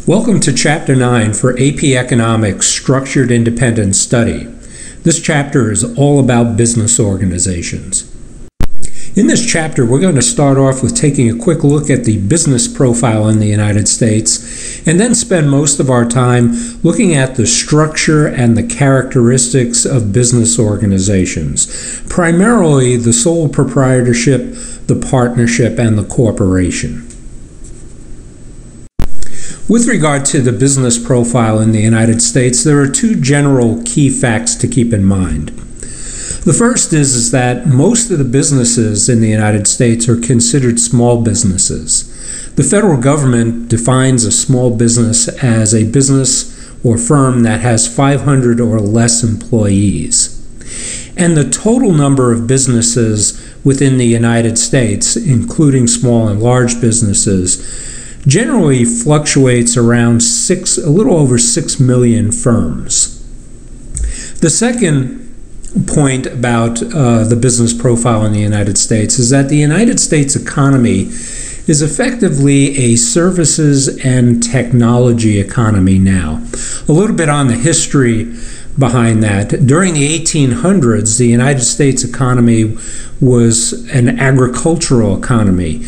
Welcome to Chapter 9 for AP Economics Structured Independent Study. This chapter is all about business organizations. In this chapter, we're going to start off with taking a quick look at the business profile in the United States, and then spend most of our time looking at the structure and the characteristics of business organizations, primarily the sole proprietorship, the partnership, and the corporation. With regard to the business profile in the United States, there are two general key facts to keep in mind. The first is that most of the businesses in the United States are considered small businesses. The federal government defines a small business as a business or firm that has 500 or less employees. And the total number of businesses within the United States, including small and large businesses, generally fluctuates around a little over 6 million firms. The second point about the business profile in the United States is that the United States economy is effectively a services and technology economy now. A little bit on the history behind that. During the 1800s, the United States economy was an agricultural economy.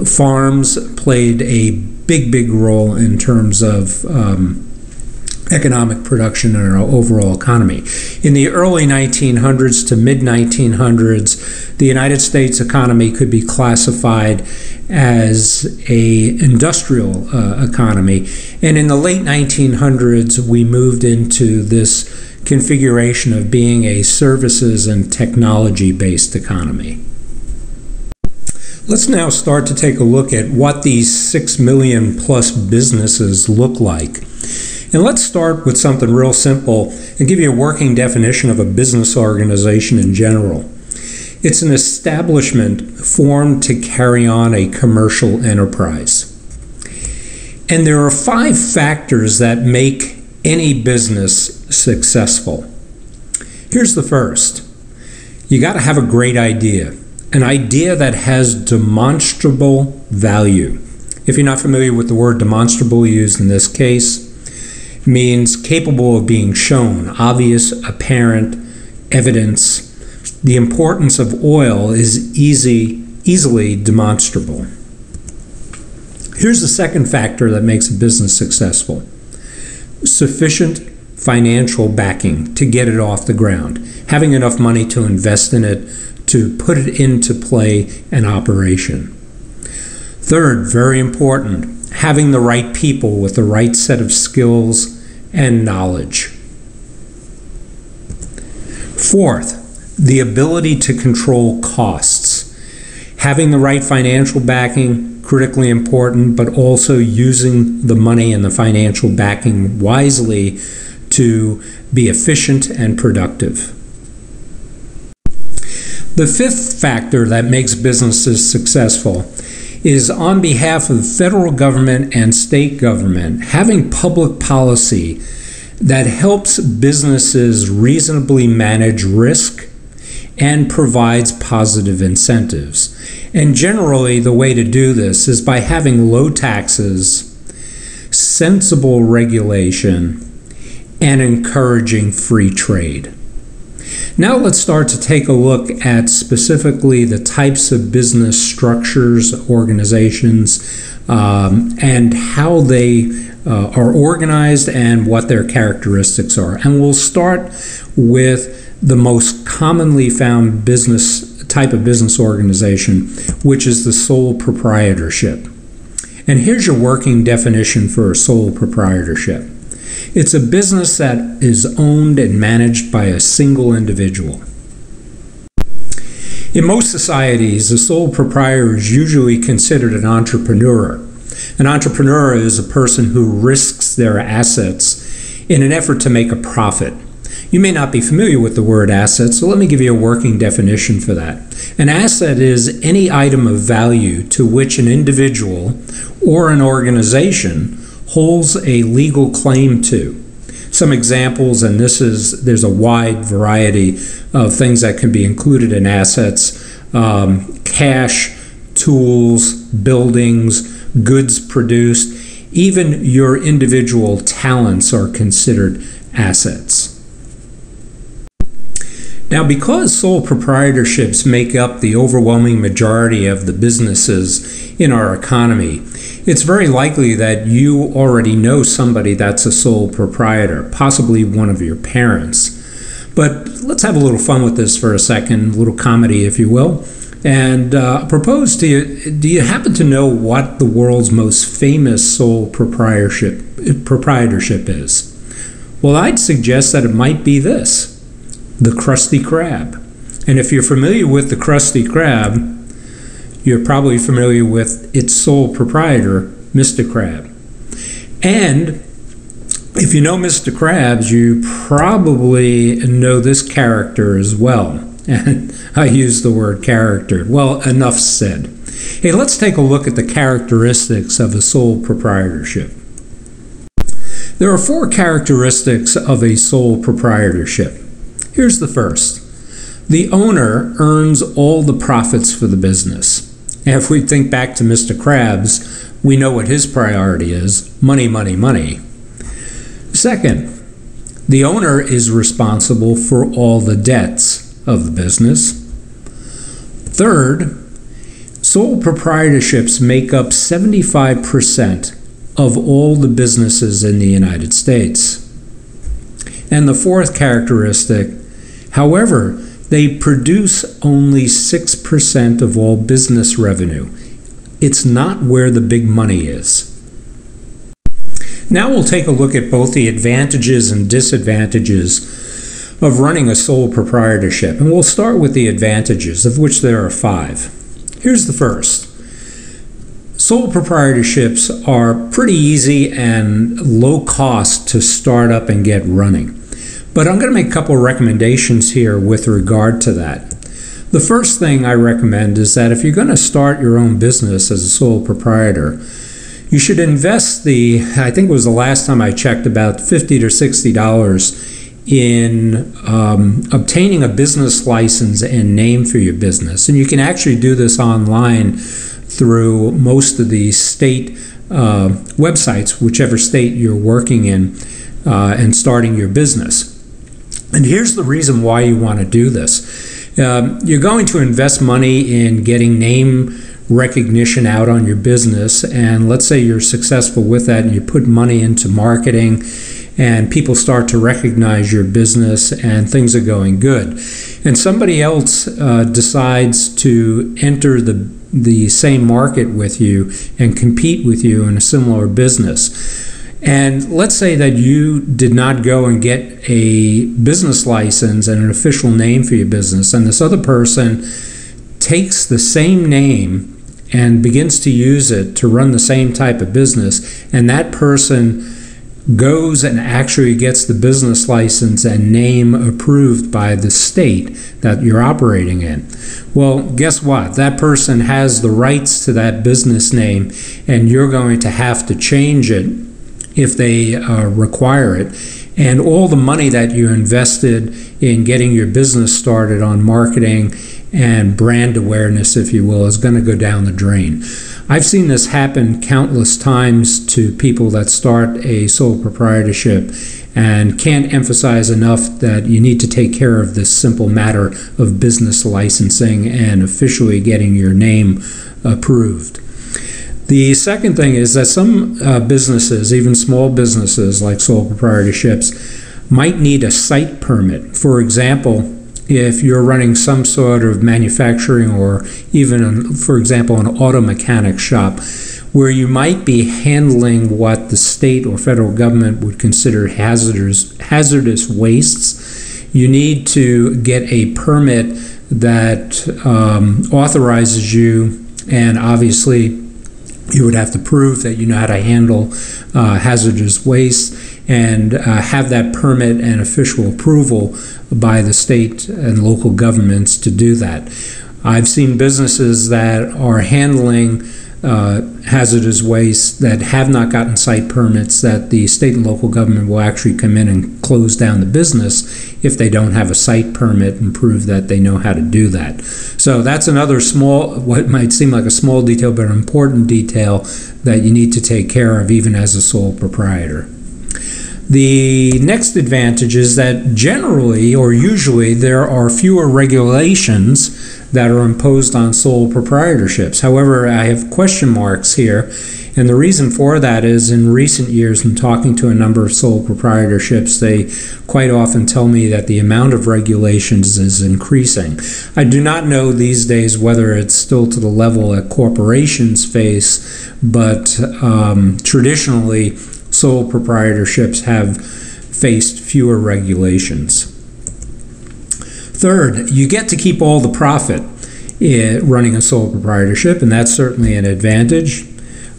Farms played a big role in terms of economic production in our overall economy. In the early 1900s to mid-1900s, the United States economy could be classified as an industrial economy. And in the late 1900s, we moved into this configuration of being a services and technology-based economy. Let's now start to take a look at what these 6 million plus businesses look like. And let's start with something real simple and give you a working definition of a business organization in general. It's an establishment formed to carry on a commercial enterprise. And there are 5 factors that make any business successful. Here's the first. You got to have a great idea, an idea that has demonstrable value. If you're not familiar with the word demonstrable used in this case, means capable of being shown, obvious, apparent, evidence. The importance of oil is easily demonstrable. Here's the second factor that makes a business successful. Sufficient financial backing to get it off the ground. Having enough money to invest in it, to put it into play and operation. Third, very important, having the right people with the right set of skills and knowledge. Fourth, the ability to control costs. Having the right financial backing, critically important, but also using the money and the financial backing wisely to be efficient and productive. The fifth factor that makes businesses successful is on behalf of the federal government and state government, having public policy that helps businesses reasonably manage risk and provides positive incentives. And generally, the way to do this is by having low taxes, sensible regulation, and encouraging free trade. Now let's start to take a look at specifically the types of business structures, organizations, and how they are organized and what their characteristics are. And we'll start with the most commonly found type of business organization, which is the sole proprietorship. And here's your working definition for a sole proprietorship. It's a business that is owned and managed by a single individual. In most societies, a sole proprietor is usually considered an entrepreneur. An entrepreneur is a person who risks their assets in an effort to make a profit. You may not be familiar with the word asset, so let me give you a working definition for that. An asset is any item of value to which an individual or an organization holds a legal claim to. Some examples, and there's a wide variety of things that can be included in assets: cash, tools, buildings, goods produced. Even your individual talents are considered assets. Now, because sole proprietorships make up the overwhelming majority of the businesses in our economy, it's very likely that you already know somebody that's a sole proprietor, possibly one of your parents. But let's have a little fun with this for a second, a little comedy, if you will. And propose to you, do you happen to know what the world's most famous sole proprietorship is? Well, I'd suggest that it might be this: the Krusty Krab. And if you're familiar with the Krusty Krab, you're probably familiar with its sole proprietor, Mr. Krabs. And if you know Mr. Krabs, you probably know this character as well. And I use the word character. Well, enough said. Hey, let's take a look at the characteristics of a sole proprietorship. There are 4 characteristics of a sole proprietorship. Here's the first. The owner earns all the profits for the business. And if we think back to Mr. Krabs, we know what his priority is: money, money, money. Second, the owner is responsible for all the debts of the business. Third, sole proprietorships make up 75% of all the businesses in the United States. And the fourth characteristic, however, they produce only 6% of all business revenue. It's not where the big money is. Now we'll take a look at both the advantages and disadvantages of running a sole proprietorship. And we'll start with the advantages, of which there are 5. Here's the first. Sole proprietorships are pretty easy and low cost to start up and get running. But I'm going to make a couple of recommendations here with regard to that. The first thing I recommend is that if you're going to start your own business as a sole proprietor, you should invest I think it was the last time I checked, about $50 to $60 in obtaining a business license and name for your business. And you can actually do this online through most of the state websites, whichever state you're working in, and starting your business. And here's the reason why you want to do this. You're going to invest money in getting name recognition out on your business, and let's say you're successful with that and you put money into marketing and people start to recognize your business and things are going good. And somebody else decides to enter the same market with you and compete with you in a similar business. And let's say that you did not go and get a business license and an official name for your business, and this other person takes the same name and begins to use it to run the same type of business, and that person goes and actually gets the business license and name approved by the state that you're operating in. Well, guess what? That person has the rights to that business name, and you're going to have to change it if they require it. And all the money that you invested in getting your business started on marketing and brand awareness, if you will, is going to go down the drain. I've seen this happen countless times to people that start a sole proprietorship, and can't emphasize enough that you need to take care of this simple matter of business licensing and officially getting your name approved. The second thing is that some businesses, even small businesses like sole proprietorships, might need a site permit. For example, if you're running some sort of manufacturing or even, for example, an auto mechanic shop, where you might be handling what the state or federal government would consider hazardous wastes, you need to get a permit that authorizes you, and obviously you would have to prove that you know how to handle hazardous waste and have that permit and official approval by the state and local governments to do that. I've seen businesses that are handling hazardous waste that have not gotten site permits, that the state and local government will actually come in and close down the business if they don't have a site permit and prove that they know how to do that. So that's another small, what might seem like a small detail, but an important detail that you need to take care of even as a sole proprietor. The next advantage is that generally or usually there are fewer regulations that are imposed on sole proprietorships. However, I have question marks here, and the reason for that is in recent years, in talking to a number of sole proprietorships, they quite often tell me that the amount of regulations is increasing. I do not know these days whether it's still to the level that corporations face, but traditionally, sole proprietorships have faced fewer regulations. Third, you get to keep all the profit running a sole proprietorship, and that's certainly an advantage.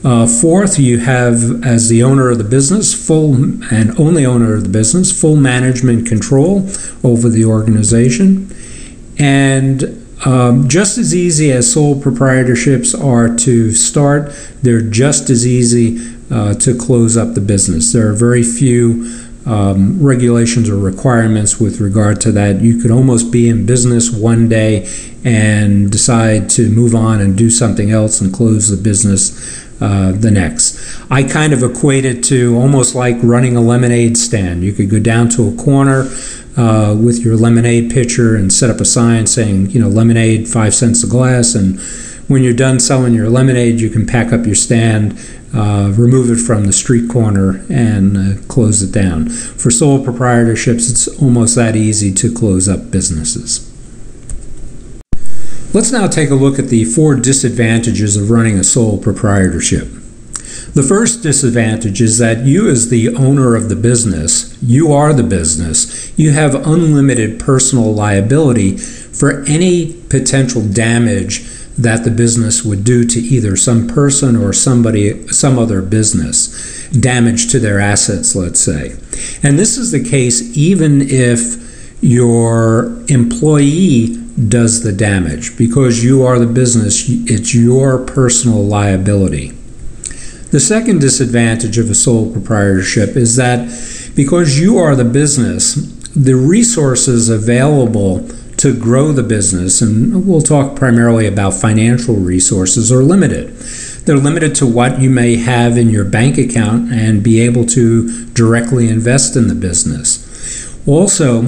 Fourth, you have, as the owner of the business, full and only owner of the business, full management control over the organization. And just as easy as sole proprietorships are to start, they're just as easy to close up the business. There are very few regulations or requirements with regard to that. You could almost be in business one day and decide to move on and do something else and close the business the next. I kind of equate it to almost like running a lemonade stand. You could go down to a corner with your lemonade pitcher and set up a sign saying, lemonade, 5 cents a glass, and when you're done selling your lemonade, you can pack up your stand, remove it from the street corner, and close it down. For sole proprietorships, it's almost that easy to close up businesses. Let's now take a look at the 4 disadvantages of running a sole proprietorship. The first disadvantage is that you, as the owner of the business, you are the business, you have unlimited personal liability for any potential damage that the business would do to either some person or some other business, damage to their assets, let's say. And this is the case even if your employee does the damage. Because you are the business, it's your personal liability. The second disadvantage of a sole proprietorship is that because you are the business, the resources available to grow the business, and we'll talk primarily about financial resources, are limited. They're limited to what you may have in your bank account and be able to directly invest in the business. Also,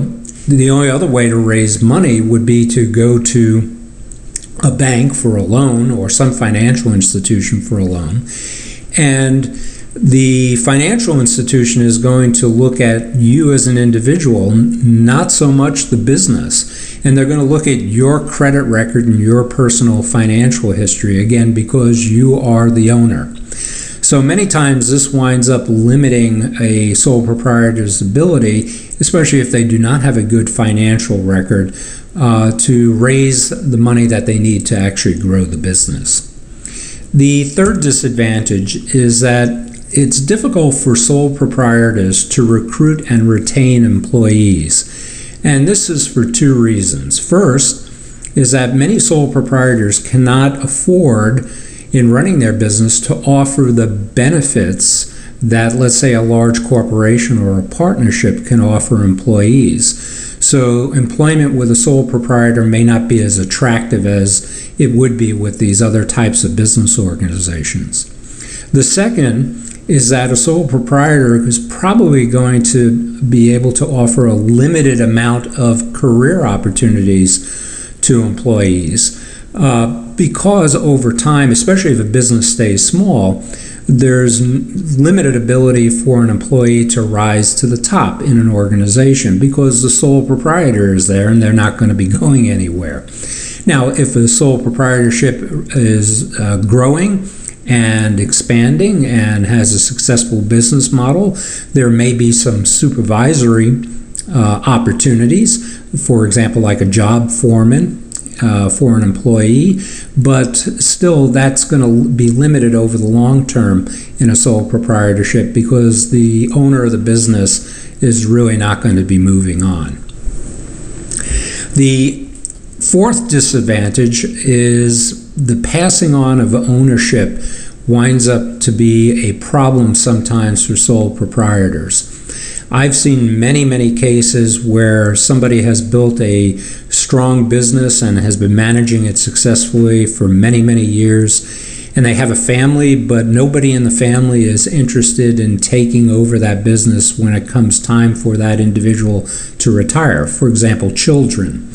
the only other way to raise money would be to go to a bank for a loan or some financial institution for a loan. And the financial institution is going to look at you as an individual, not so much the business. And they're going to look at your credit record and your personal financial history, again, because you are the owner. So many times this winds up limiting a sole proprietor's ability, especially if they do not have a good financial record, to raise the money that they need to actually grow the business. The third disadvantage is that it's difficult for sole proprietors to recruit and retain employees. And this is for 2 reasons. First is that many sole proprietors cannot afford, in running their business, to offer the benefits that, let's say, a large corporation or a partnership can offer employees. So employment with a sole proprietor may not be as attractive as it would be with these other types of business organizations. The second is that a sole proprietor is probably going to be able to offer a limited amount of career opportunities to employees because over time, especially if a business stays small, there's limited ability for an employee to rise to the top in an organization because the sole proprietor is there and they're not going to be going anywhere. Now, if a sole proprietorship is growing and expanding and has a successful business model, there may be some supervisory opportunities, for example, like a job foreman for an employee, but still that's going to be limited over the long term in a sole proprietorship because the owner of the business is really not going to be moving on. The fourth disadvantage is the passing on of ownership winds up to be a problem sometimes for sole proprietors. I've seen many, many cases where somebody has built a strong business and has been managing it successfully for many, many years, and they have a family, but nobody in the family is interested in taking over that business when it comes time for that individual to retire. For example, children.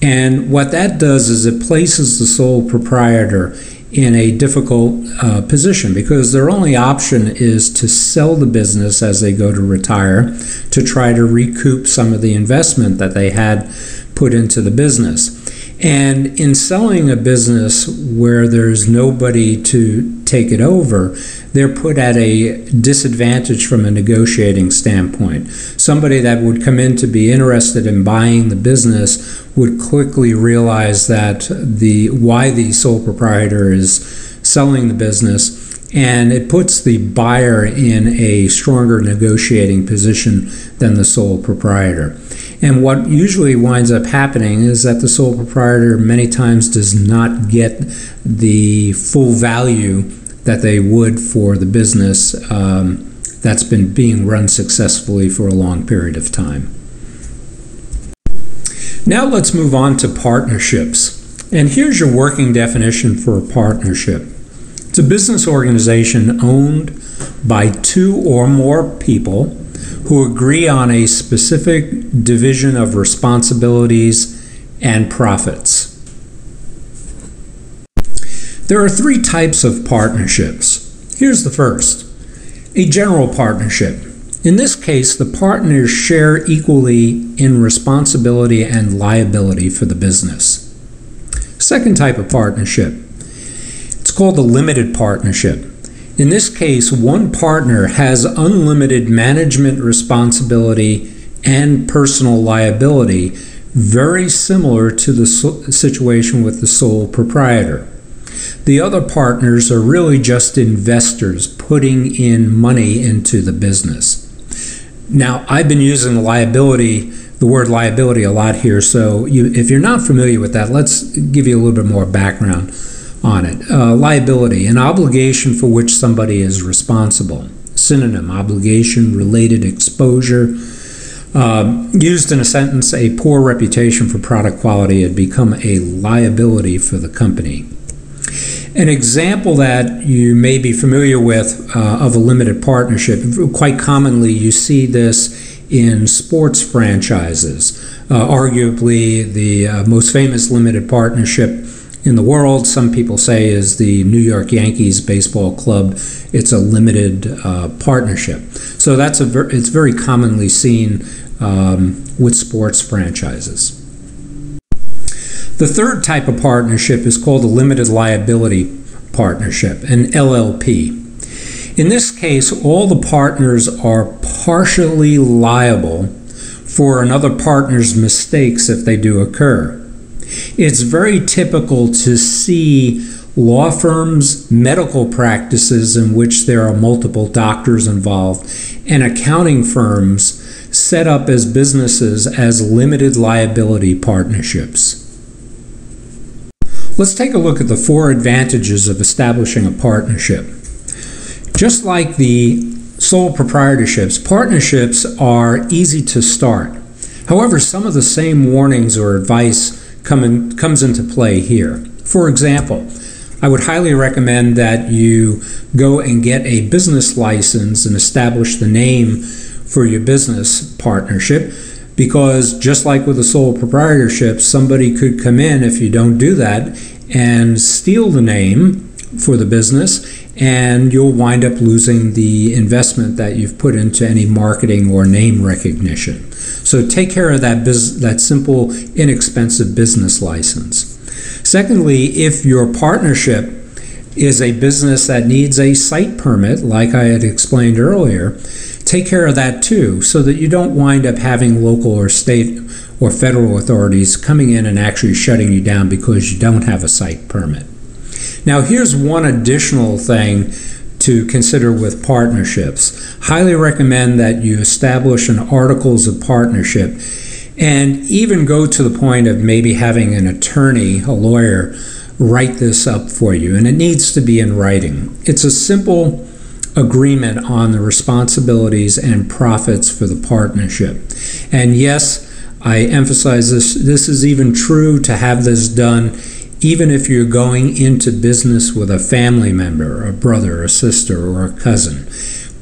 And what that does is it places the sole proprietor in a difficult position, because their only option is to sell the business as they go to retire to try to recoup some of the investment that they had put into the business. And in selling a business where there's nobody to take it over, they're put at a disadvantage from a negotiating standpoint. Somebody that would come in to be interested in buying the business would quickly realize that why the sole proprietor is selling the business, and it puts the buyer in a stronger negotiating position than the sole proprietor. And what usually winds up happening is that the sole proprietor many times does not get the full value that they would for the business that's been being run successfully for a long period of time. Now let's move on to partnerships. And here's your working definition for a partnership. It's a business organization owned by two or more people who agree on a specific division of responsibilities and profits. There are three types of partnerships. Here's the first: a general partnership. In this case, the partners share equally in responsibility and liability for the business. Second type of partnership, it's called a limited partnership. In this case, one partner has unlimited management responsibility and personal liability, very similar to the situation with the sole proprietor. The other partners are really just investors putting in money into the business. Now, I've been using the word liability a lot here, so if you're not familiar with that, let's give you a little bit more background on it. Liability, an obligation for which somebody is responsible. Synonym, obligation, related, exposure. Used in a sentence, a poor reputation for product quality had become a liability for the company. An example that you may be familiar with of a limited partnership, quite commonly you see this in sports franchises. Arguably the most famous limited partnership in the world, some people say, is the New York Yankees baseball club. It's a limited partnership. So it's very commonly seen with sports franchises. The third type of partnership is called a limited liability partnership, an LLP. In this case, all the partners are partially liable for another partner's mistakes if they do occur. It's very typical to see law firms, medical practices in which there are multiple doctors involved, and accounting firms set up as businesses as limited liability partnerships. Let's take a look at the four advantages of establishing a partnership. Just like the sole proprietorships, partnerships are easy to start. However, some of the same warnings or advice comes into play here. For example, I would highly recommend that you go and get a business license and establish the name for your business partnership, because just like with a sole proprietorship, somebody could come in, if you don't do that, and steal the name for the business, and you'll wind up losing the investment that you've put into any marketing or name recognition. So take care of that simple, inexpensive business license. Secondly, if your partnership is a business that needs a site permit, like I had explained earlier, take care of that too, so that you don't wind up having local or state or federal authorities coming in and actually shutting you down because you don't have a site permit. Now, here's one additional thing to consider with partnerships. Highly recommend that you establish an articles of partnership, and even go to the point of maybe having an attorney, a lawyer, write this up for you, and it needs to be in writing. It's a simple agreement on the responsibilities and profits for the partnership. And yes, I emphasize this is even true to have this done even if you're going into business with a family member, a brother, a sister, or a cousin.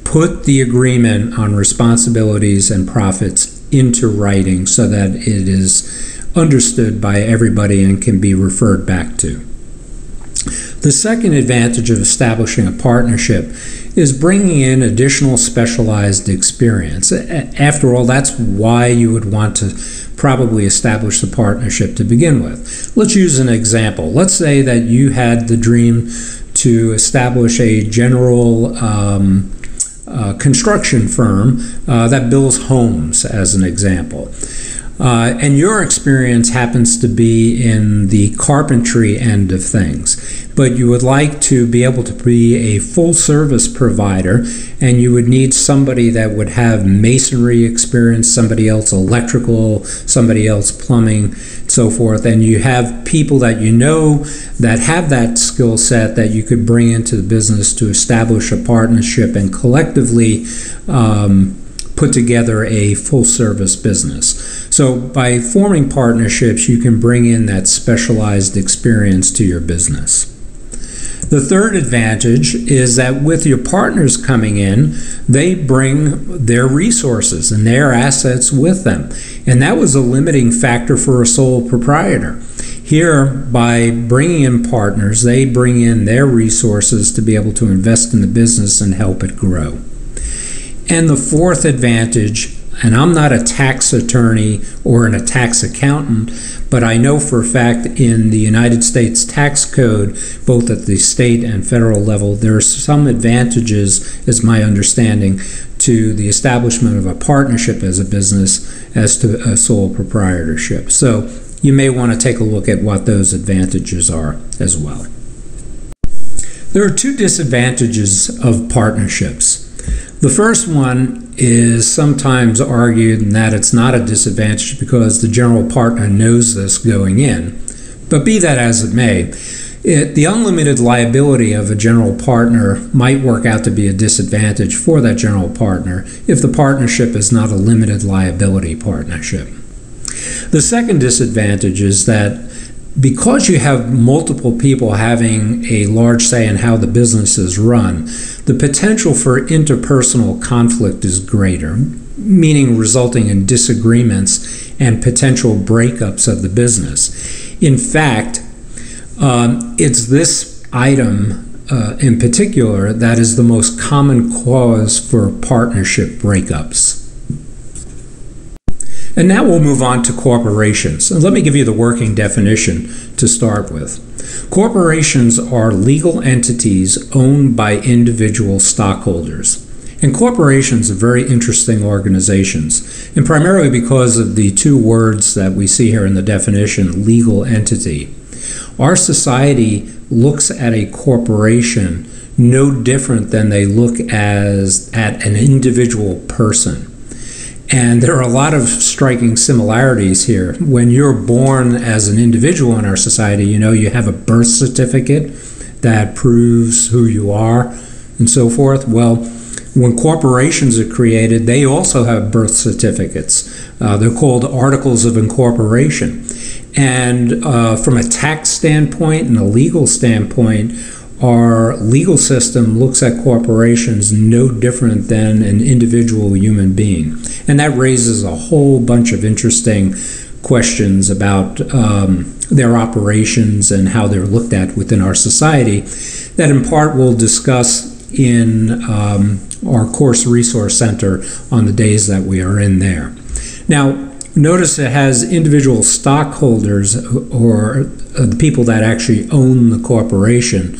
Put the agreement on responsibilities and profits into writing so that it is understood by everybody and can be referred back to. The second advantage of establishing a partnership is bringing in additional specialized experience. After all, that's why you would want to probably establish the partnership to begin with. Let's use an example. Let's say that you had the dream to establish a general construction firm that builds homes, as an example. And your experience happens to be in the carpentry end of things, but you would like to be able to be a full service provider, and you would need somebody that would have masonry experience, somebody else electrical, somebody else plumbing, so forth, and you have people that you know that have that skill set that you could bring into the business to establish a partnership and collectively put together a full-service business. So by forming partnerships, you can bring in that specialized experience to your business. The third advantage is that with your partners coming in, they bring their resources and their assets with them. And that was a limiting factor for a sole proprietor. Here, by bringing in partners, they bring in their resources to be able to invest in the business and help it grow. And the fourth advantage, and I'm not a tax attorney or a tax accountant, but I know for a fact in the United States tax code, both at the state and federal level, there are some advantages, is my understanding, to the establishment of a partnership as a business as to a sole proprietorship. So you may want to take a look at what those advantages are as well. There are two disadvantages of partnerships. The first one is sometimes argued that it's not a disadvantage because the general partner knows this going in. But be that as it may, the unlimited liability of a general partner might work out to be a disadvantage for that general partner if the partnership is not a limited liability partnership. The second disadvantage is that because you have multiple people having a large say in how the business is run, the potential for interpersonal conflict is greater, meaning resulting in disagreements and potential breakups of the business. In fact, it's this item in particular that is the most common cause for partnership breakups. And now we'll move on to corporations. And let me give you the working definition to start with. Corporations are legal entities owned by individual stockholders. And corporations are very interesting organizations, and primarily because of the two words that we see here in the definition, legal entity. Our society looks at a corporation no different than they look at an individual person. And there are a lot of striking similarities here. When you're born as an individual in our society, you have a birth certificate that proves who you are and so forth. Well, when corporations are created, they also have birth certificates. They're called articles of incorporation. And from a tax standpoint and a legal standpoint, our legal system looks at corporations no different than an individual human being. And that raises a whole bunch of interesting questions about their operations and how they're looked at within our society that in part we'll discuss in our course resource center on the days that we are in there. Now, notice it has individual stockholders, or the people that actually own the corporation.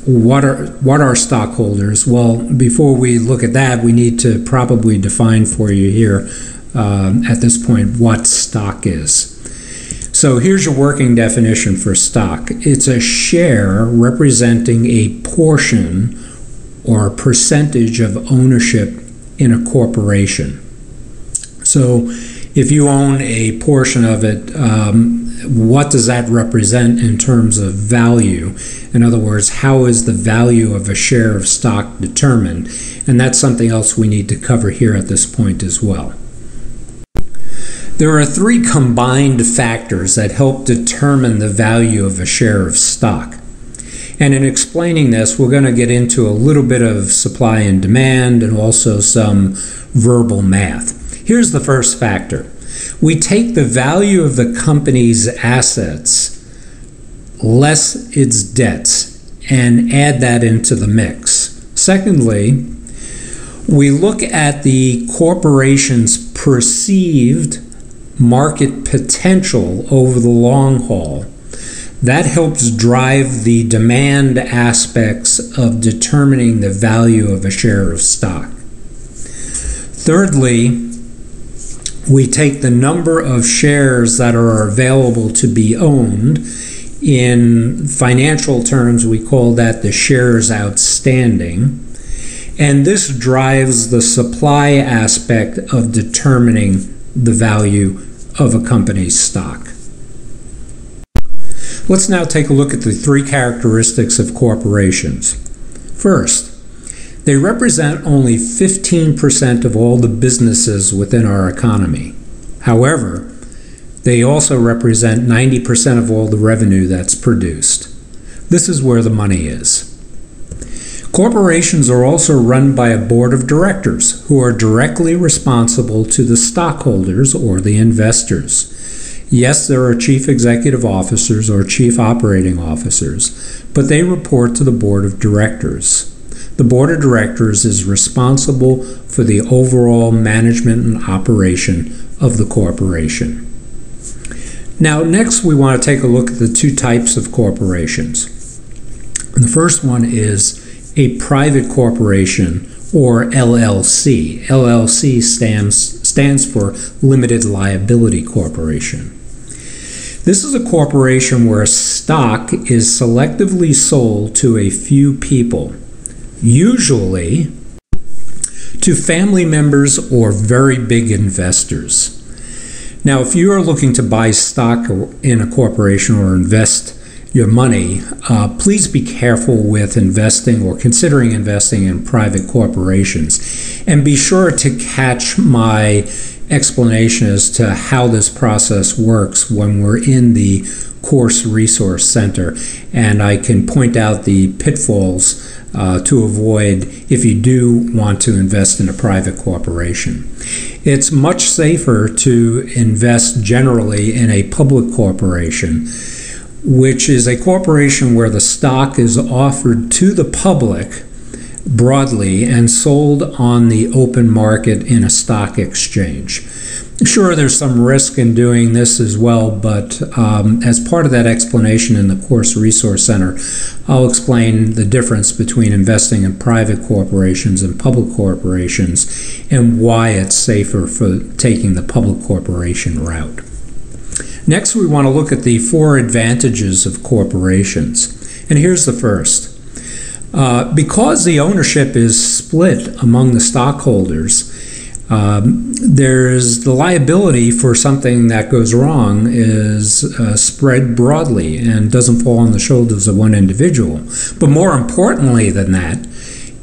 What are stockholders? Well, before we look at that, we need to probably define for you here at this point what stock is. So here's your working definition for stock. It's a share representing a portion or a percentage of ownership in a corporation. So if you own a portion of it, what does that represent in terms of value? In other words, how is the value of a share of stock determined? And that's something else we need to cover here at this point as well. There are three combined factors that help determine the value of a share of stock. And in explaining this, we're going to get into a little bit of supply and demand and also some verbal math. Here's the first factor. We take the value of the company's assets less its debts and add that into the mix. Secondly, we look at the corporation's perceived market potential over the long haul. That helps drive the demand aspects of determining the value of a share of stock. Thirdly, we take the number of shares that are available to be owned. In financial terms, we call that the shares outstanding. And this drives the supply aspect of determining the value of a company's stock. Let's now take a look at the three characteristics of corporations. First, they represent only 15% of all the businesses within our economy. However, they also represent 90% of all the revenue that's produced. This is where the money is. Corporations are also run by a board of directors who are directly responsible to the stockholders or the investors. Yes, there are chief executive officers or chief operating officers, but they report to the board of directors. The board of directors is responsible for the overall management and operation of the corporation. Now, next we want to take a look at the two types of corporations. The first one is a private corporation, or LLC. LLC stands for Limited Liability Corporation. This is a corporation where stock is selectively sold to a few people, usually to family members or very big investors. Now, if you are looking to buy stock in a corporation or invest your money, please be careful with investing or considering investing in private corporations. And be sure to catch my explanation as to how this process works when we're in the Course Resource Center. And I can point out the pitfalls to avoid if you do want to invest in a private corporation. It's much safer to invest generally in a public corporation, which is a corporation where the stock is offered to the public broadly and sold on the open market in a stock exchange. Sure, there's some risk in doing this as well, but as part of that explanation in the Course Resource Center, I'll explain the difference between investing in private corporations and public corporations and why it's safer for taking the public corporation route. Next, we want to look at the four advantages of corporations. And here's the first. Because the ownership is split among the stockholders, there's the liability for something that goes wrong is spread broadly and doesn't fall on the shoulders of one individual. But more importantly than that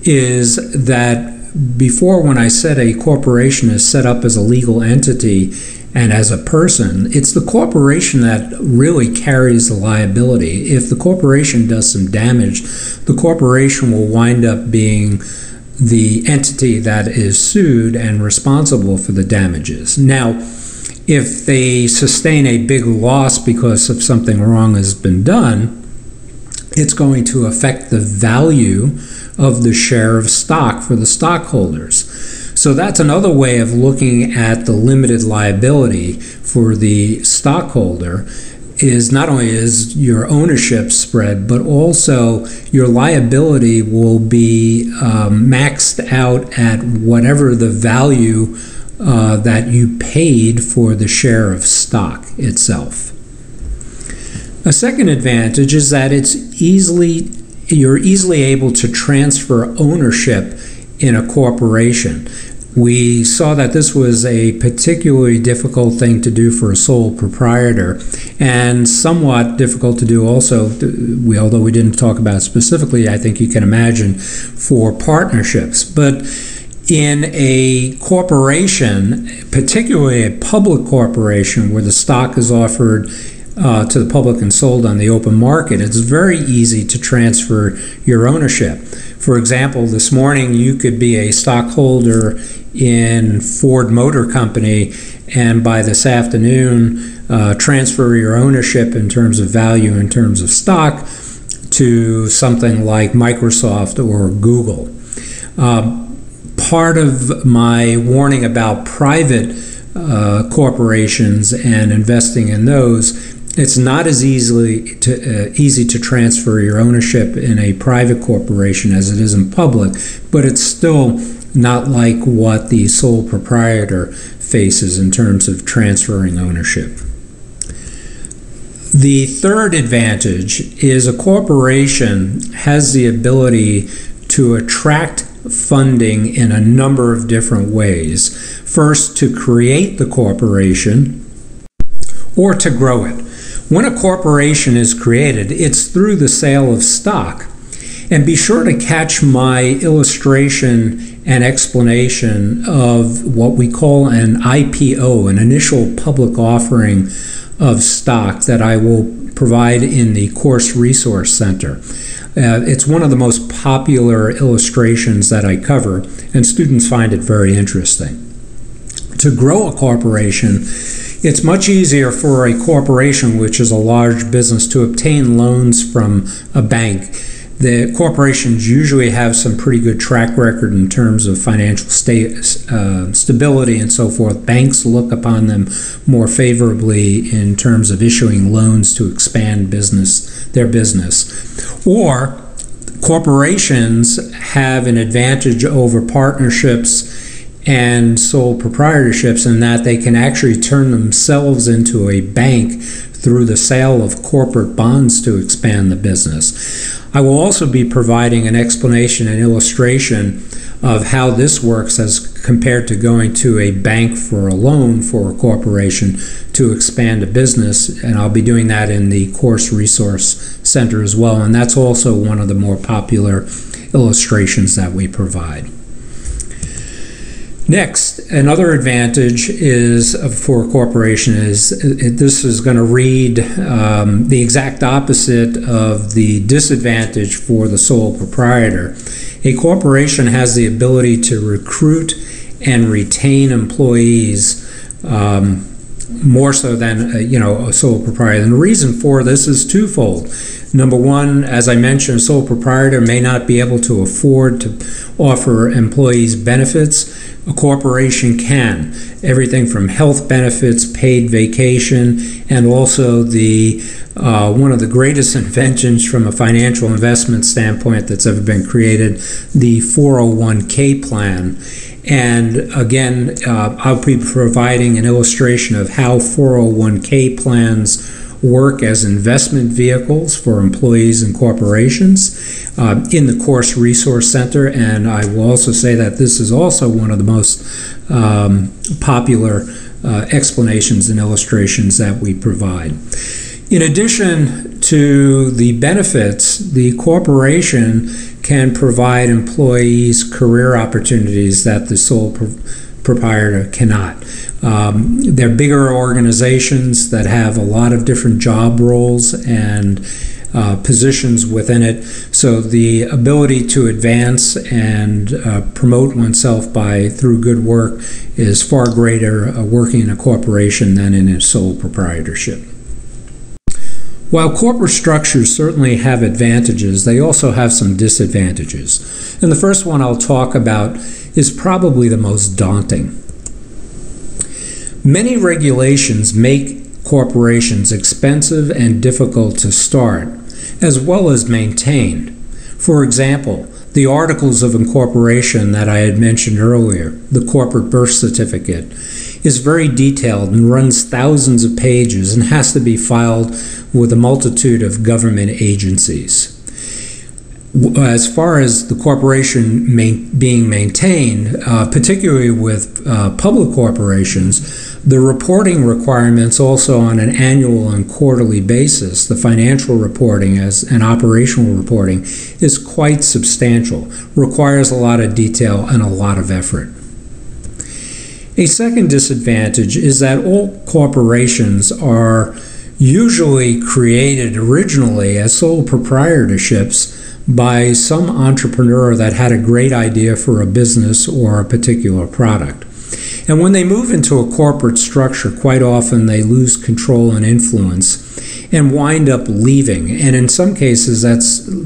is that before, when I said a corporation is set up as a legal entity and as a person, it's the corporation that really carries the liability. If the corporation does some damage, the corporation will wind up being the entity that is sued and responsible for the damages. Now, if they sustain a big loss because of something wrong has been done, it's going to affect the value of the share of stock for the stockholders. So that's another way of looking at the limited liability for the stockholder. Is not only is your ownership spread, but also your liability will be maxed out at whatever the value that you paid for the share of stock itself. A second advantage is that you're easily able to transfer ownership in a corporation. we saw that this was a particularly difficult thing to do for a sole proprietor, and somewhat difficult to do also, although we didn't talk about it specifically, I think you can imagine, for partnerships. But in a corporation, particularly a public corporation where the stock is offered to the public and sold on the open market, it's very easy to transfer your ownership. For example, this morning you could be a stockholder in Ford Motor Company, and by this afternoon transfer your ownership in terms of value, in terms of stock, to something like Microsoft or Google. Part of my warning about private corporations and investing in those, it's not as easy to transfer your ownership in a private corporation as it is in public, but it's still not like what the sole proprietor faces in terms of transferring ownership. The third advantage is a corporation has the ability to attract funding in a number of different ways. First, to create the corporation or to grow it. When a corporation is created, it's through the sale of stock. And be sure to catch my illustration and explanation of what we call an IPO, an initial public offering of stock, that I will provide in the Course Resource Center. It's one of the most popular illustrations that I cover, and students find it very interesting. To grow a corporation, it's much easier for a corporation, which is a large business, to obtain loans from a bank. The corporations usually have some pretty good track record in terms of financial stability and so forth. Banks look upon them more favorably in terms of issuing loans to expand their business. Or corporations have an advantage over partnerships and sole proprietorships in that they can actually turn themselves into a bank through the sale of corporate bonds to expand the business. I will also be providing an explanation and illustration of how this works as compared to going to a bank for a loan for a corporation to expand a business, and I'll be doing that in the Course Resource Center as well, and that's also one of the more popular illustrations that we provide. Next, another advantage is for a corporation is this is going to read the exact opposite of the disadvantage for the sole proprietor. A corporation has the ability to recruit and retain employees more so than a sole proprietor. And the reason for this is twofold. Number one, as I mentioned, a sole proprietor may not be able to afford to offer employees benefits. A corporation can. Everything from health benefits, paid vacation, and also the one of the greatest inventions from a financial investment standpoint that's ever been created, the 401k plan. And again, I'll be providing an illustration of how 401k plans work as investment vehicles for employees and corporations in the Course Resource Center, and I will also say that this is also one of the most popular explanations and illustrations that we provide. In addition to the benefits, the corporation can provide employees career opportunities that the sole proprietor cannot. They're bigger organizations that have a lot of different job roles and positions within it, so the ability to advance and promote oneself through good work is far greater working in a corporation than in a sole proprietorship. While corporate structures certainly have advantages, they also have some disadvantages. And the first one I'll talk about is probably the most daunting. Many regulations make corporations expensive and difficult to start, as well as maintain. For example, the articles of incorporation that I had mentioned earlier, the corporate birth certificate, is very detailed and runs thousands of pages and has to be filed with a multitude of government agencies. as far as the corporation being maintained, particularly with public corporations, the reporting requirements also on an annual and quarterly basis, the financial reporting and operational reporting, is quite substantial, requires a lot of detail and a lot of effort. A second disadvantage is that all corporations are usually created originally as sole proprietorships by some entrepreneur that had a great idea for a business or a particular product. And when they move into a corporate structure, quite often they lose control and influence and wind up leaving. And in some cases,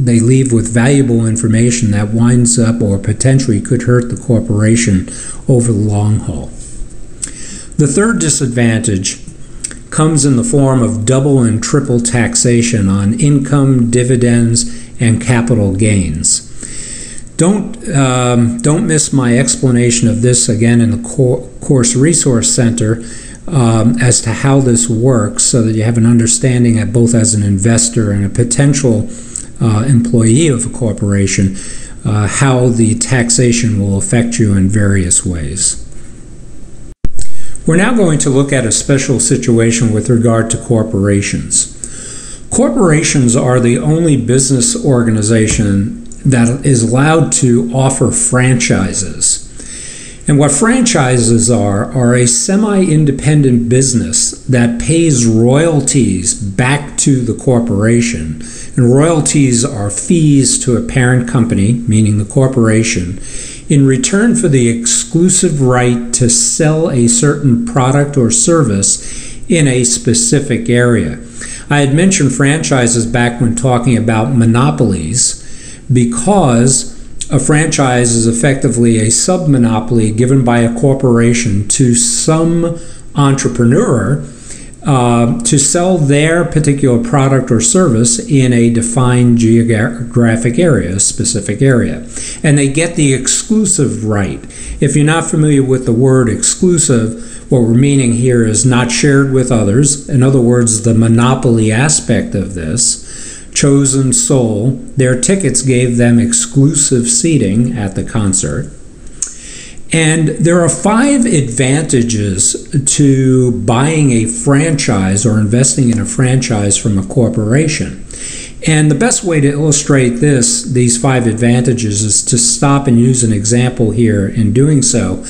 they leave with valuable information that winds up or potentially could hurt the corporation over the long haul. The third disadvantage comes in the form of double and triple taxation on income, dividends, and capital gains. Don't miss my explanation of this again in the Course Resource Center as to how this works, so that you have an understanding that both as an investor and a potential employee of a corporation, how the taxation will affect you in various ways. We're now going to look at a special situation with regard to corporations. Corporations are the only business organization that is allowed to offer franchises. And what franchises are a semi-independent business that pays royalties back to the corporation. And royalties are fees to a parent company, meaning the corporation, in return for the exclusive right to sell a certain product or service in a specific area. I had mentioned franchises back when talking about monopolies, because a franchise is effectively a sub-monopoly given by a corporation to some entrepreneur to sell their particular product or service in a defined geographic area, a specific area. And they get the exclusive right. If you're not familiar with the word exclusive, what we're meaning here is not shared with others. In other words, the monopoly aspect of this. Chosen sole. Their tickets gave them exclusive seating at the concert. And there are 5 advantages to buying a franchise or investing in a franchise from a corporation. And the best way to illustrate these 5 advantages is to stop and use an example here in doing so,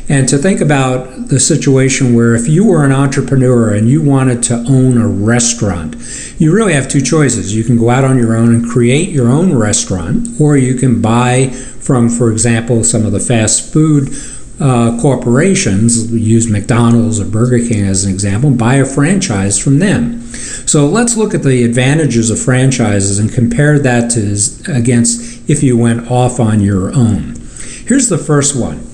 and to think about the situation where if you were an entrepreneur and you wanted to own a restaurant, you really have 2 choices. You can go out on your own and create your own restaurant, or you can buy from, for example, some of the fast food corporations, use McDonald's or Burger King as an example, buy a franchise from them. So let's look at the advantages of franchises and compare that against if you went off on your own. Here's the first one.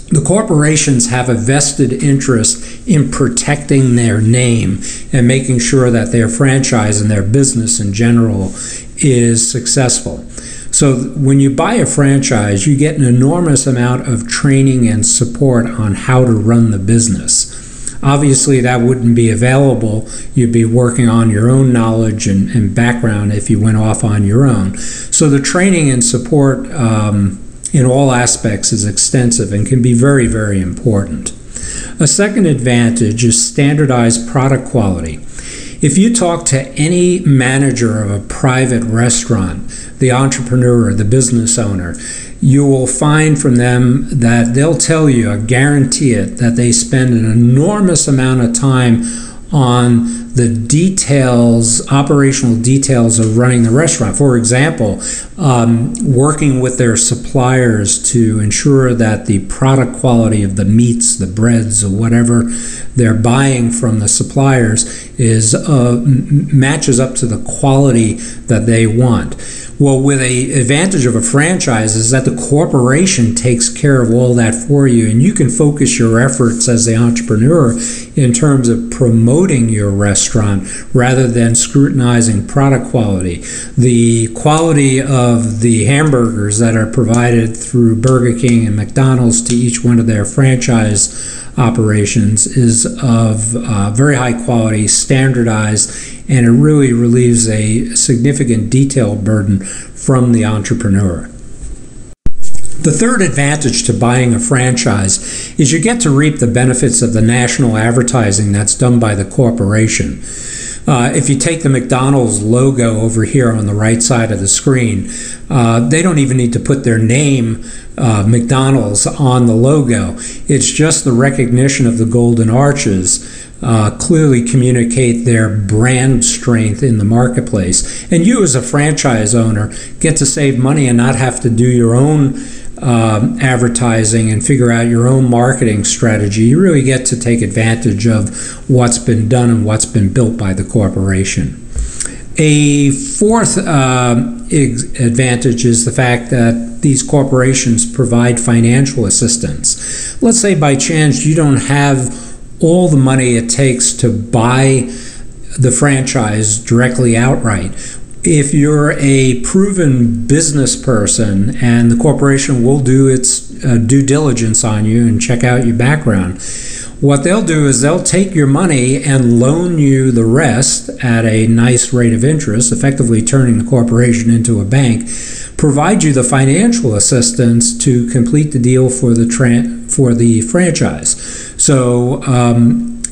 The corporations have a vested interest in protecting their name and making sure that their franchise and their business in general is successful. So when you buy a franchise, you get an enormous amount of training and support on how to run the business. Obviously, that wouldn't be available. You'd be working on your own knowledge and background if you went off on your own. So the training and support in all aspects is extensive and can be very, very important. A second advantage is standardized product quality. If you talk to any manager of a private restaurant, the entrepreneur, the business owner, you will find from them that they'll tell you, I guarantee it, that they spend an enormous amount of time on the details, operational details of running the restaurant. For example, working with their suppliers to ensure that the product quality of the meats, the breads, or whatever they're buying from the suppliers is matches up to the quality that they want. Well, with the advantage of a franchise is that the corporation takes care of all that for you, and you can focus your efforts as the entrepreneur in terms of promoting your restaurant rather than scrutinizing product quality. The quality of the hamburgers that are provided through Burger King and McDonald's to each one of their franchise operations is of very high quality, standardized, and it really relieves a significant detail burden from the entrepreneur. The third advantage to buying a franchise is you get to reap the benefits of the national advertising that's done by the corporation. If you take the McDonald's logo over here on the right side of the screen, they don't even need to put their name, McDonald's, on the logo. It's just the recognition of the golden arches clearly communicate their brand strength in the marketplace. And you as a franchise owner get to save money and not have to do your own advertising and figure out your own marketing strategy. You really get to take advantage of what's been done and what's been built by the corporation. A fourth advantage is the fact that these corporations provide financial assistance. Let's say by chance you don't have all the money it takes to buy the franchise directly outright. If you're a proven business person and the corporation will do its due diligence on you and check out your background, what they'll do is they'll take your money and loan you the rest at a nice rate of interest, effectively turning the corporation into a bank, provide you the financial assistance to complete the deal for the franchise. So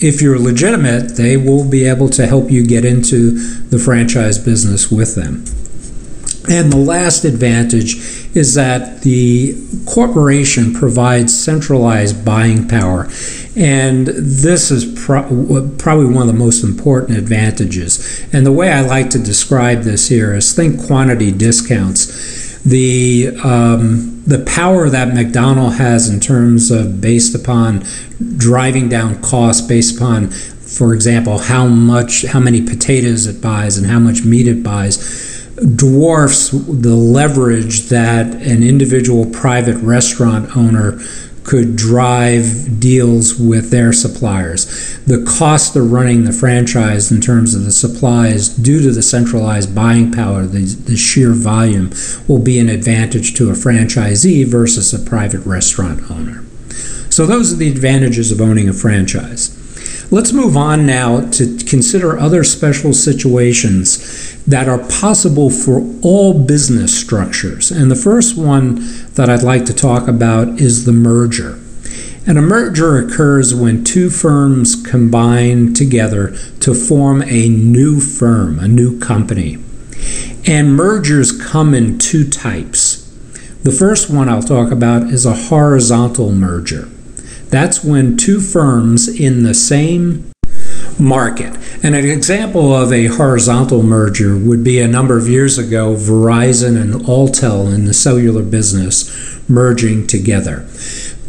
if you're legitimate, they will be able to help you get into the franchise business with them. And the last advantage is that the corporation provides centralized buying power. And this is probably one of the most important advantages. And the way I like to describe this here is think quantity discounts. The power that McDonald's has in terms of based upon driving down costs based upon, for example, how many potatoes it buys and how much meat it buys, dwarfs the leverage that an individual private restaurant owner could drive deals with their suppliers. The cost of running the franchise in terms of the supplies due to the centralized buying power, the sheer volume, will be an advantage to a franchisee versus a private restaurant owner. So those are the advantages of owning a franchise. Let's move on now to consider other special situations that are possible for all business structures. And the first one that I'd like to talk about is the merger. And a merger occurs when two firms combine together to form a new firm, a new company. And mergers come in two types. The first one I'll talk about is a horizontal merger. That's when two firms in the same market. And an example of a horizontal merger would be a number of years ago, Verizon and Alltel in the cellular business merging together.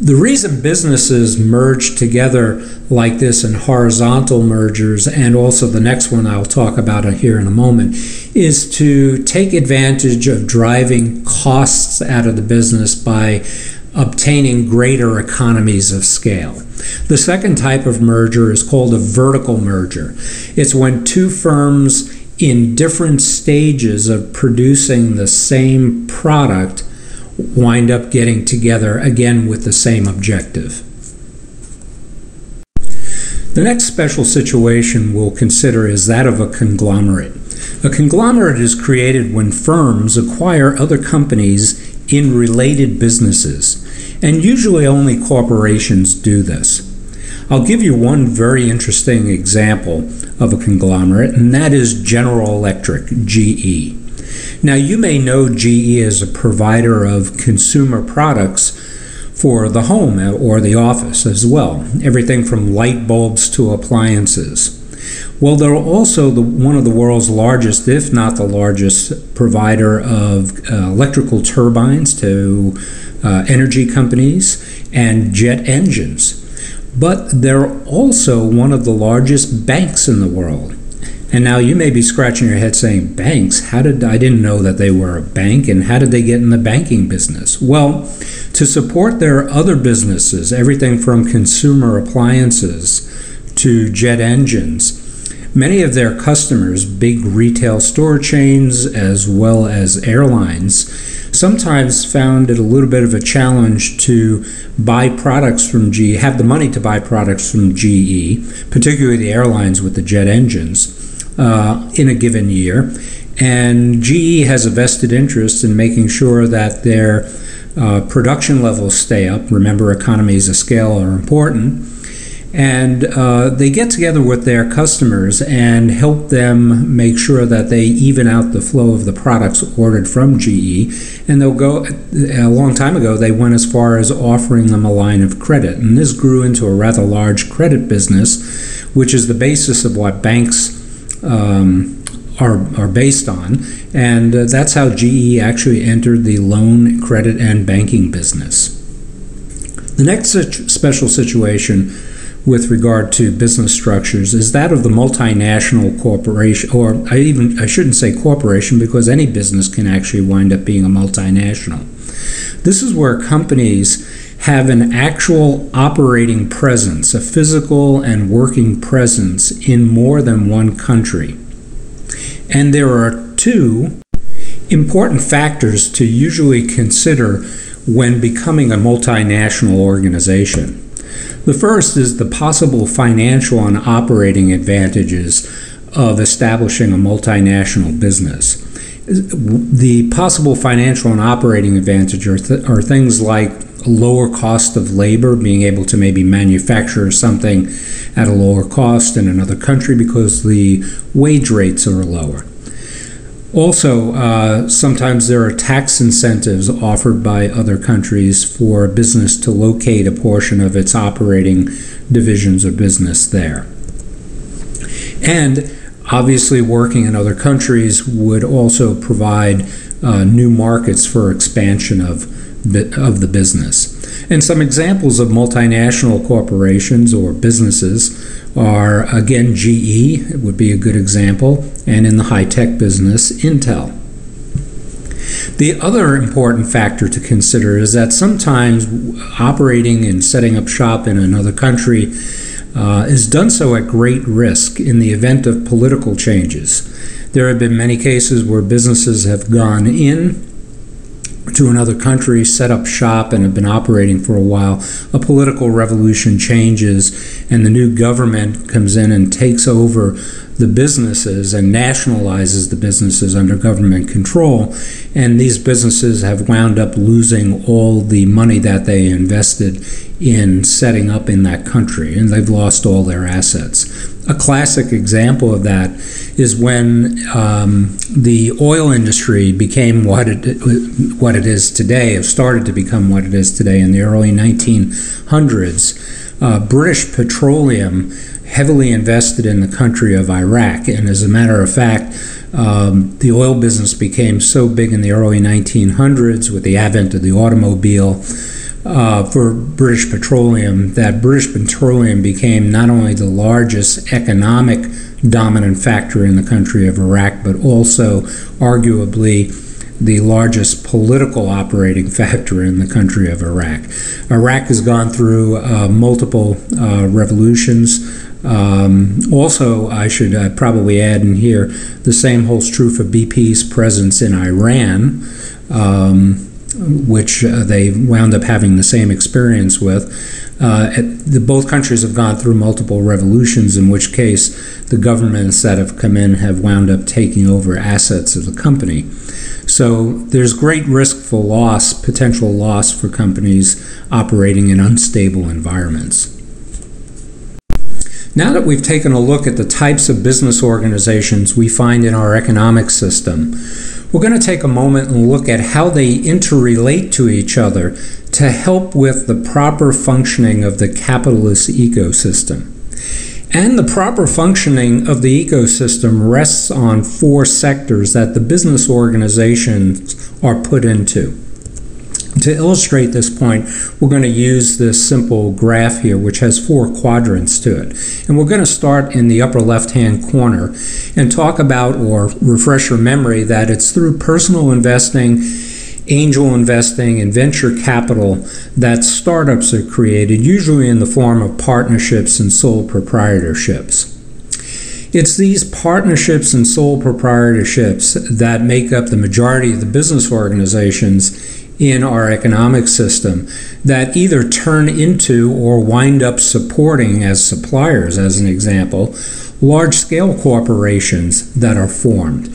The reason businesses merge together like this in horizontal mergers, and also the next one I'll talk about here in a moment, is to take advantage of driving costs out of the business by obtaining greater economies of scale. The second type of merger is called a vertical merger. It's when two firms in different stages of producing the same product wind up getting together, again with the same objective. The next special situation we'll consider is that of a conglomerate. A conglomerate is created when firms acquire other companies in related businesses, and usually only corporations do this. I'll give you one very interesting example of a conglomerate, and that is General Electric, GE. Now, you may know GE as a provider of consumer products for the home or the office as well, everything from light bulbs to appliances. Well, they're also one of the world's largest, if not the largest, provider of electrical turbines to energy companies and jet engines. But they're also one of the largest banks in the world. And now you may be scratching your head saying, banks? I didn't know that they were a bank, and how did they get in the banking business? Well, to support their other businesses, everything from consumer appliances to jet engines, Many of their customers, big retail store chains as well as airlines, sometimes found it a little bit of a challenge to buy products from GE, have the money to buy products from GE, particularly the airlines with the jet engines, in a given year. And GE has a vested interest in making sure that their production levels stay up. Remember, economies of scale are important. And they get together with their customers and help them make sure that they even out the flow of the products ordered from GE. And they'll go, a long time ago, they went as far as offering them a line of credit. And this grew into a rather large credit business, which is the basis of what banks are based on. And that's how GE actually entered the loan, credit, and banking business. The next special situation with regard to business structures is that of the multinational corporation, or I shouldn't say corporation, because any business can actually wind up being a multinational. This is where companies have an actual operating presence, a physical and working presence in more than one country. And there are two important factors to usually consider when becoming a multinational organization. The first is the possible financial and operating advantages of establishing a multinational business. The possible financial and operating advantage are things like a lower cost of labor, being able to maybe manufacture something at a lower cost in another country because the wage rates are lower. Also, sometimes there are tax incentives offered by other countries for a business to locate a portion of its operating divisions or business there. And obviously, working in other countries would also provide new markets for expansion of the business. And some examples of multinational corporations or businesses are, again, GE, it would be a good example, and in the high-tech business, Intel. The other important factor to consider is that sometimes operating and setting up shop in another country is done so at great risk in the event of political changes. There have been many cases where businesses have gone in to another country, set up shop, and have been operating for a while. A political revolution changes, and the new government comes in and takes over the businesses and nationalizes the businesses under government control. And these businesses have wound up losing all the money that they invested in setting up in that country, and they've lost all their assets. A classic example of that is when the oil industry became what it is today, or started to become what it is today in the early 1900s. British Petroleum heavily invested in the country of Iraq, and as a matter of fact, the oil business became so big in the early 1900s with the advent of the automobile for British Petroleum that British Petroleum became not only the largest economic dominant factor in the country of Iraq, but also arguably the largest political operating factor in the country of Iraq. Iraq has gone through multiple revolutions. Also, I should probably add in here, the same holds true for BP's presence in Iran, which they wound up having the same experience with. Both countries have gone through multiple revolutions, in which case the governments that have come in have wound up taking over assets of the company. So there's great risk for loss, potential loss for companies operating in unstable environments. Now that we've taken a look at the types of business organizations we find in our economic system, we're going to take a moment and look at how they interrelate to each other to help with the proper functioning of the capitalist ecosystem. And the proper functioning of the ecosystem rests on four sectors that the business organizations are put into. To illustrate this point, we're going to use this simple graph here, which has four quadrants to it. And we're going to start in the upper left-hand corner and talk about, or refresh your memory, that it's through personal investing, angel investing, and venture capital that startups are created, usually in the form of partnerships and sole proprietorships. It's these partnerships and sole proprietorships that make up the majority of the business organizations in our economic system that either turn into or wind up supporting as suppliers, as an example, large-scale corporations that are formed.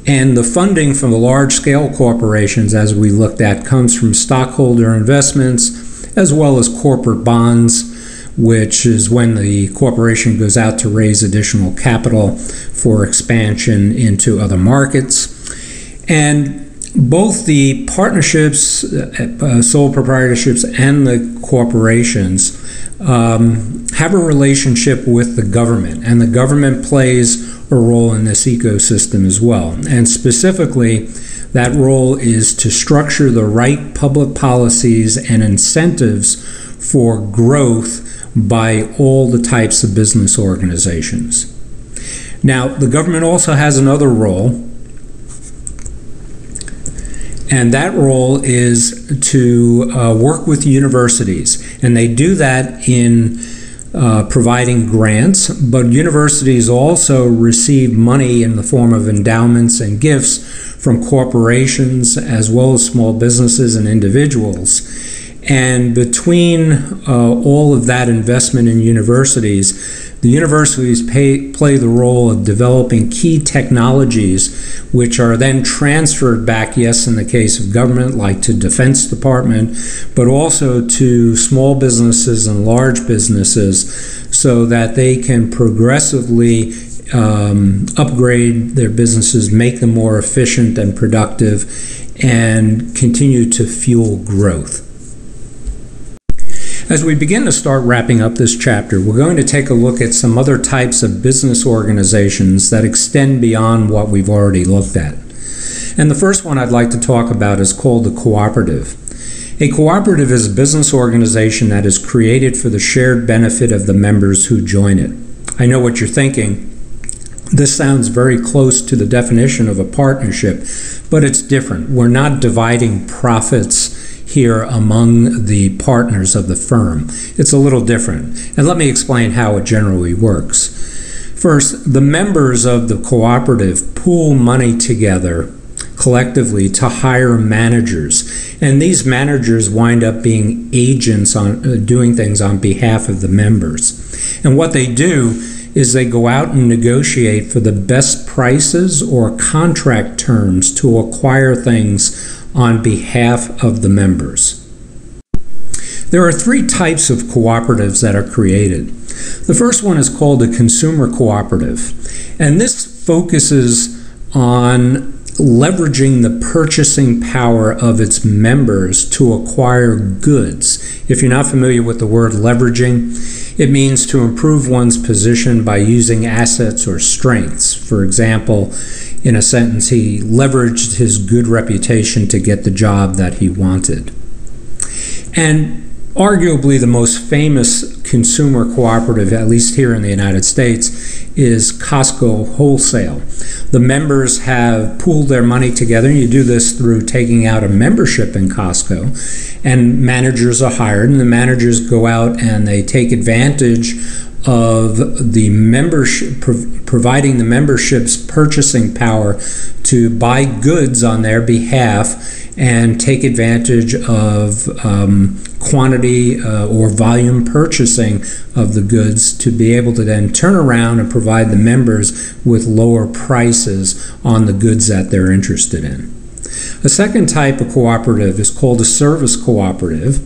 And the funding from the large-scale corporations, as we looked at, comes from stockholder investments as well as corporate bonds, which is when the corporation goes out to raise additional capital for expansion into other markets. And both the partnerships, sole proprietorships, and the corporations have a relationship with the government, and the government plays a role in this ecosystem as well. And specifically, that role is to structure the right public policies and incentives for growth by all the types of business organizations. Now, the government also has another role, and that role is to work with universities. And they do that in providing grants, but universities also receive money in the form of endowments and gifts from corporations as well as small businesses and individuals. And between all of that investment in universities, the universities play the role of developing key technologies which are then transferred back, yes, in the case of government, like to Defense Department, but also to small businesses and large businesses so that they can progressively upgrade their businesses, make them more efficient and productive, and continue to fuel growth. As we begin to start wrapping up this chapter, we're going to take a look at some other types of business organizations that extend beyond what we've already looked at. And the first one I'd like to talk about is called the cooperative. A cooperative is a business organization that is created for the shared benefit of the members who join it. I know what you're thinking. This sounds very close to the definition of a partnership, but it's different. We're not dividing profits here among the partners of the firm. It's a little different. And let me explain how it generally works. First, the members of the cooperative pool money together collectively to hire managers. And these managers wind up being agents on doing things on behalf of the members. And what they do is they go out and negotiate for the best prices or contract terms to acquire things on behalf of the members. There are three types of cooperatives that are created. The first one is called a consumer cooperative, and this focuses on leveraging the purchasing power of its members to acquire goods. If you're not familiar with the word leveraging, it means to improve one's position by using assets or strengths. For example, in a sentence, he leveraged his good reputation to get the job that he wanted. And arguably the most famous consumer cooperative, at least here in the United States, is Costco Wholesale. The members have pooled their money together, and you do this through taking out a membership in Costco, and managers are hired, and the managers go out and they take advantage of the membership, providing the membership's purchasing power to buy goods on their behalf and take advantage of quantity or volume purchasing of the goods to be able to then turn around and provide the members with lower prices on the goods that they're interested in. A second type of cooperative is called a service cooperative.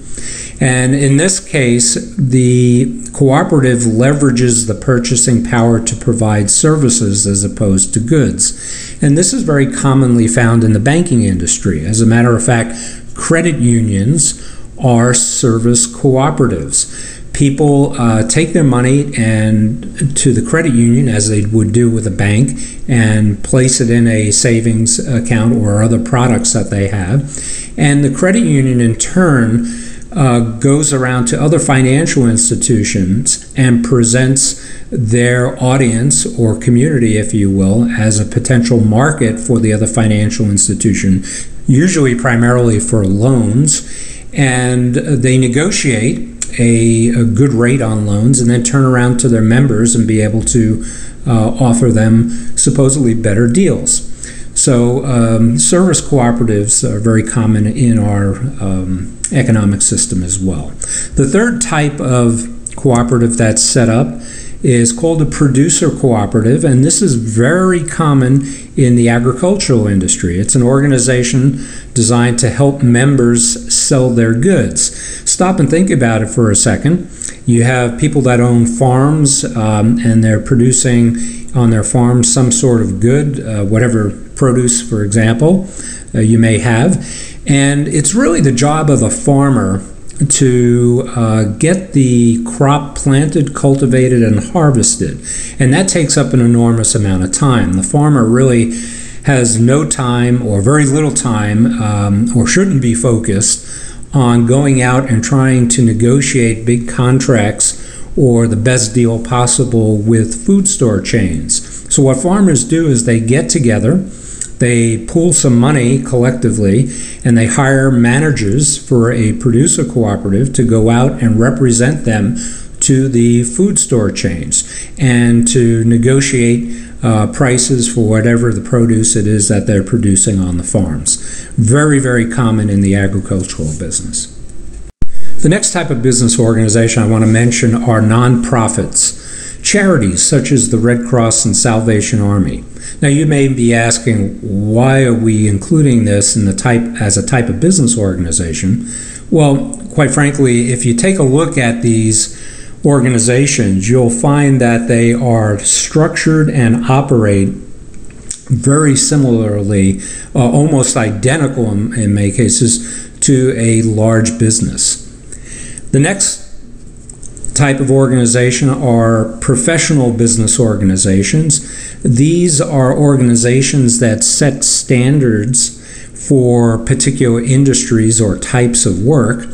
And in this case, the cooperative leverages the purchasing power to provide services as opposed to goods. And this is very commonly found in the banking industry. As a matter of fact, credit unions are service cooperatives. People take their money and to the credit union, as they would do with a bank, and place it in a savings account or other products that they have. And the credit union in turn goes around to other financial institutions and presents their audience or community, if you will, as a potential market for the other financial institution, usually primarily for loans. And they negotiate a good rate on loans and then turn around to their members and be able to offer them supposedly better deals. So service cooperatives are very common in our economic system as well. The third type of cooperative that's set up is called a producer cooperative, and this is very common in the agricultural industry. It's an organization designed to help members sell their goods. Stop and think about it for a second. You have people that own farms and they're producing on their farms some sort of good, whatever produce, for example, you may have. And it's really the job of the farmer to get the crop planted, cultivated, and harvested. And that takes up an enormous amount of time. The farmer really has no time or very little time or shouldn't be focused on going out and trying to negotiate big contracts or the best deal possible with food store chains. So what farmers do is they get together, they pool some money collectively, and they hire managers for a producer cooperative to go out and represent them to the food store chains and to negotiate prices for whatever the produce it is that they're producing on the farms. Very, very common in the agricultural business. The next type of business organization I want to mention are nonprofits. Charities such as the Red Cross and Salvation Army. Now you may be asking, why are we including this in as a type of business organization? Well, quite frankly, if you take a look at these organizations, you'll find that they are structured and operate very similarly, almost identical in many cases, to a large business. The next type of organization are professional business organizations. These are organizations that set standards for particular industries or types of work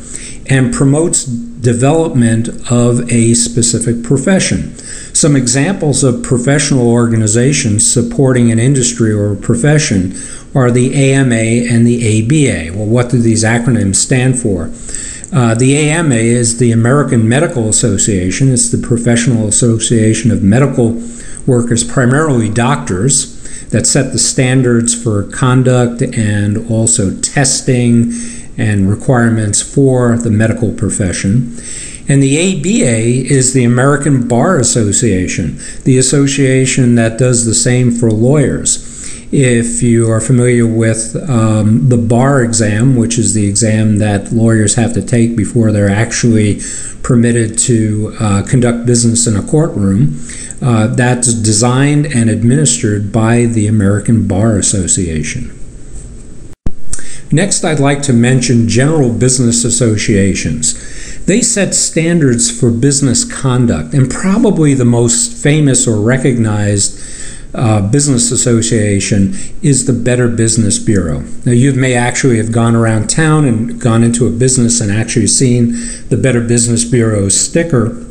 and promotes development of a specific profession. Some examples of professional organizations supporting an industry or a profession are the AMA and the ABA. Well, what do these acronyms stand for? The AMA is the American Medical Association. It's the professional association of medical workers, primarily doctors, that set the standards for conduct and also testing and requirements for the medical profession. And the ABA is the American Bar Association, the association that does the same for lawyers. If you are familiar with the bar exam, which is the exam that lawyers have to take before they're actually permitted to conduct business in a courtroom, that's designed and administered by the American Bar Association. Next, I'd like to mention general business associations. They set standards for business conduct, and probably the most famous or recognized business association is the Better Business Bureau. Now, you may actually have gone around town and gone into a business and actually seen the Better Business Bureau sticker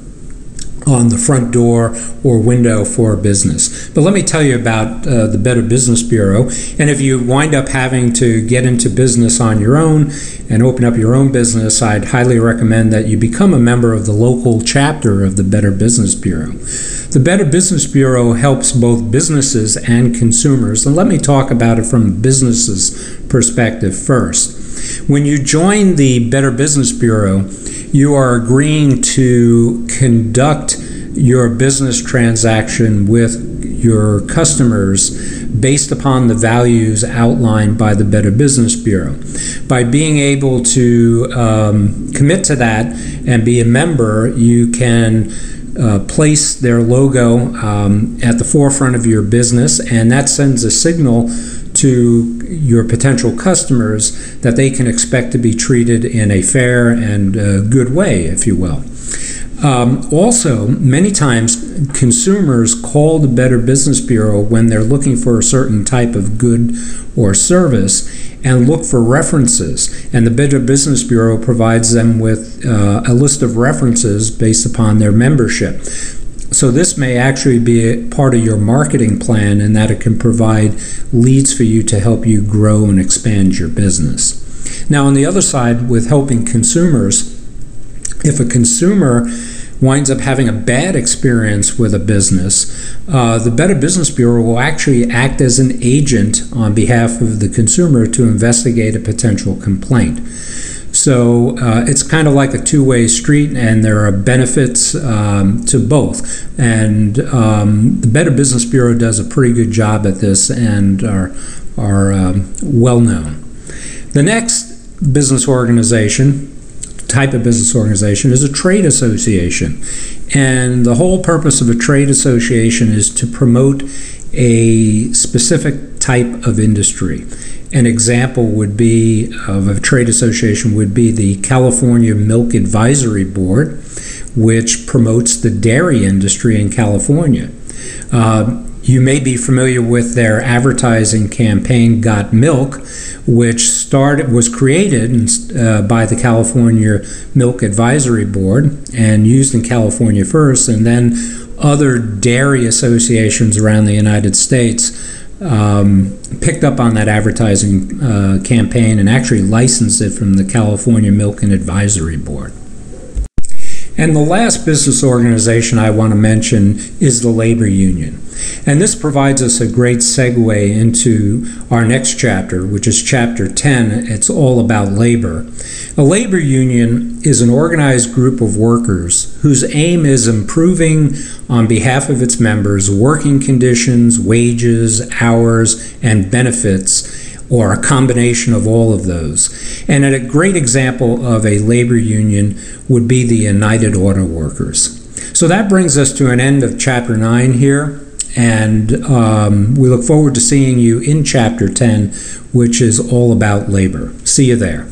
on the front door or window for a business. But let me tell you about the Better Business Bureau. And if you wind up having to get into business on your own and open up your own business, I'd highly recommend that you become a member of the local chapter of the Better Business Bureau. The Better Business Bureau helps both businesses and consumers. And let me talk about it from a business's perspective first. When you join the Better Business Bureau, you are agreeing to conduct your business transaction with your customers based upon the values outlined by the Better Business Bureau. By being able to commit to that and be a member, you can place their logo at the forefront of your business, and that sends a signal to your potential customers that they can expect to be treated in a fair and good way, if you will. Also, many times consumers call the Better Business Bureau when they're looking for a certain type of good or service and look for references. And the Better Business Bureau provides them with a list of references based upon their membership. So this may actually be a part of your marketing plan, and that it can provide leads for you to help you grow and expand your business. Now, on the other side, with helping consumers, If a consumer winds up having a bad experience with a business, the Better Business Bureau will actually act as an agent on behalf of the consumer to investigate a potential complaint. So it's kind of like a two-way street, and there are benefits to both. And the Better Business Bureau does a pretty good job at this and are well known. The next business organization, type of business organization, is a trade association. And the whole purpose of a trade association is to promote a specific type of industry. An example would be of a trade association would be the California Milk Advisory Board, which promotes the dairy industry in California. You may be familiar with their advertising campaign, Got Milk, which was created by the California Milk Advisory Board and used in California first, and then other dairy associations around the United States picked up on that advertising campaign and actually licensed it from the California Milk and Advisory Board. And the last business organization I want to mention is the labor union. And this provides us a great segue into our next chapter, which is chapter 10. It's all about labor. A labor union is an organized group of workers whose aim is improving on behalf of its members working conditions, wages, hours, and benefits, or a combination of all of those. And a great example of a labor union would be the United Auto Workers. So that brings us to an end of chapter 9 here, and we look forward to seeing you in chapter 10, which is all about labor. See you there.